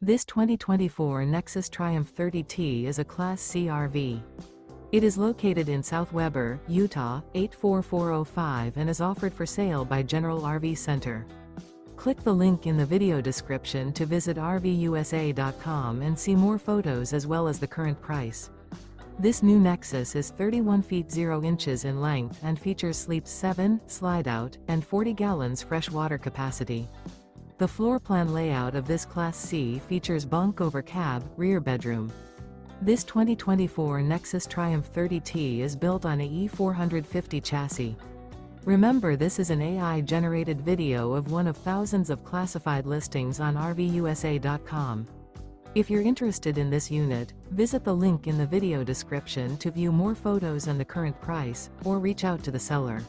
This 2024 Nexus Triumph 30T is a Class C RV. It is located in South Weber, Utah, 84405 and is offered for sale by General RV Center. Click the link in the video description to visit RVUSA.com and see more photos as well as the current price. This new Nexus is 31 feet 0 inches in length and features sleeps 7, Slideout, and 40 gallons fresh water capacity. The floor plan layout of this Class C features bunk over cab, rear bedroom. This 2024 Nexus Triumph 30T is built on a E450 chassis. Remember, this is an AI-generated video of one of thousands of classified listings on RVUSA.com. If you're interested in this unit, visit the link in the video description to view more photos and the current price, or reach out to the seller.